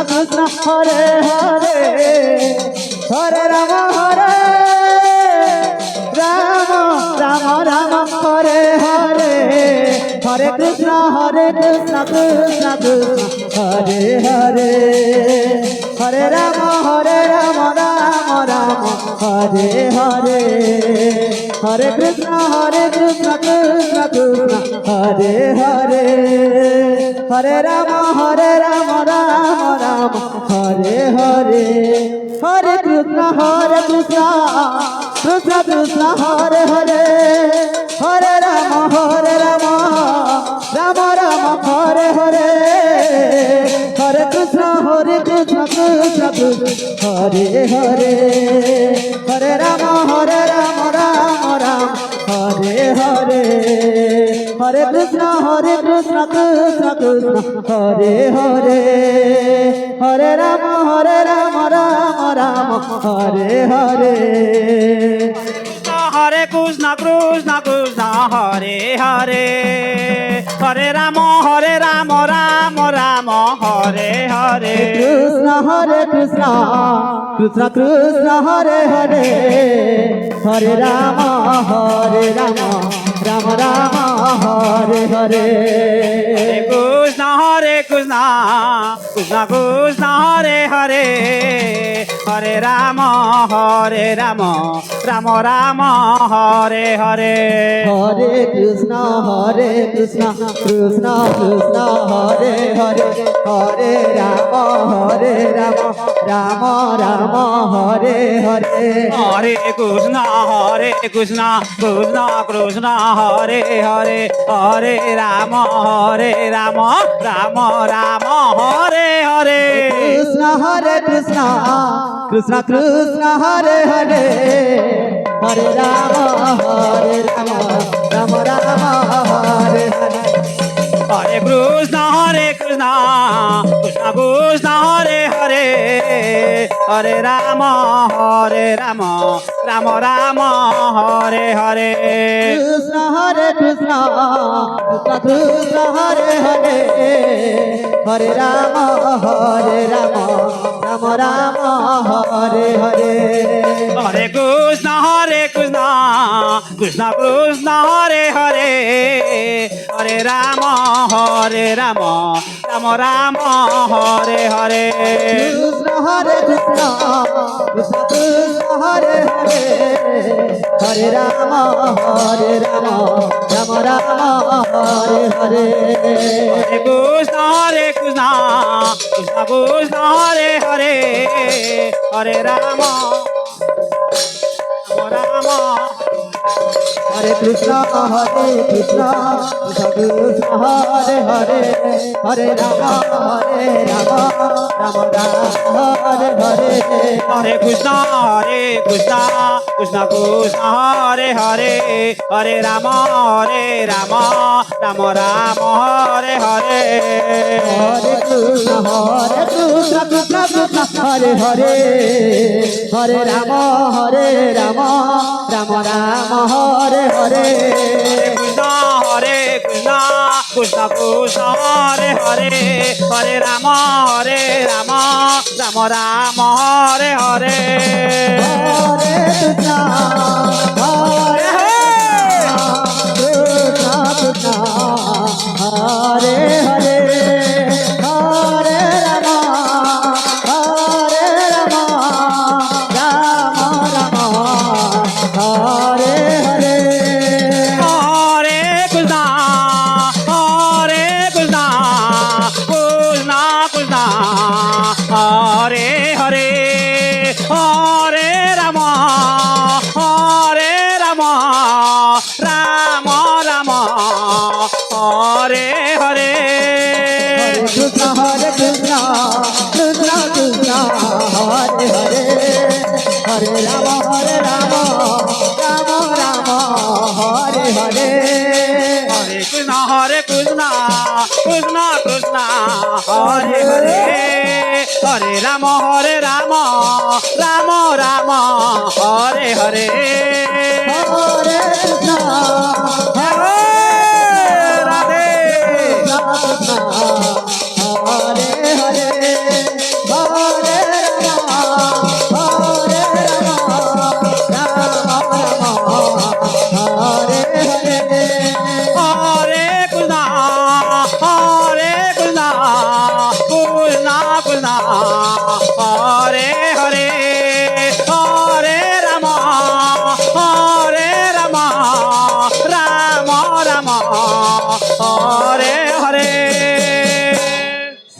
Krishna Hare Hare Hare Ram Ram Ram Ram Hare Hare Hare Krishna Krishna Krishna Hare Hare Hare Ram Ram Ram Hare Hare Hare Krishna Krishna Krishna Hare Hare Hare Ram Ram Ram Hare Hare Hare Krishna Krishna Krishna Hare Hare Hare Ram Ram Ram Hare Hare Hare Krishna Krishna Hare Hare Hare Ram Ram Ram Hare Hare Hare Krishna Krishna Hare Hare Hare Ram Ram Ram Hare Hare Hare Krishna Krishna Krishna Hare Hare Hare Ram Ram Ram Hare Hare Krishna Krishna Krishna Krishna Hare Hare Hare Ram Ram Ram Hare Hare Krishna Krishna Krishna Krishna Hare Hare Hare Ram Ram Ram Ram Hare Hare Hare Krishna Krishna Krishna Hare Hare Hare Ram Ram Ram Hare Hare Hare Krishna Krishna Krishna Hare Hare Hare Ram Ram Ram Ram Hare Hare Krishna Krishna Krishna Krishna Hare Hare Hare Ram Ram Ram Hare Hare Hare Krishna Krishna Krishna Krishna Hare Hare Hare Ram Ram Ram Ram Hare Hare Krishna Krishna Krishna Krishna Hare Hare Hare Ram Ram Ram Hare Hare Hare Krishna Krishna Krishna Krishna Hare Hare Hare Ram Ram Ram Ram Hare Hare Krishna Krishna Krishna Krishna Hare Hare Hare Ram Ram Ram Hare Hare Hare Krishna Krishna Krishna Krishna Hare Hare Hare Ram Ram Hare Krishna Krishna Krishna Hare Hare Hare Ram Ram Ram Hare Hare Hare Krishna Krishna Krishna Krishna Hare Hare Hare Ram Ram Ram Ram Hare Hare Hare Krishna Krishna Krishna Hare Hare Hare Ram Ram Ram Ram Hare Hare Krishna Krishna Krishna Krishna Hare Hare Hare Ram Ram Ram Ram Hare Hare Hare Krishna Hare Krishna Krishna Hare Hare Hare Ram Ram Ram Hare Hare Hare Krishna Krishna Krishna Krishna Hare Hare Hare Ram Ram Ram Ram Hare Hare Krishna Krishna Krishna Krishna Hare Hare Hare Ram Ram Ram Hare Hare Hare Krishna Krishna Krishna Krishna Hare Hare Hare Ram Ram Ram Hare Hare Hare Krishna Hare Radhe Krishna Hare Hare Hare Hare Hare Ram Ram Ram Hare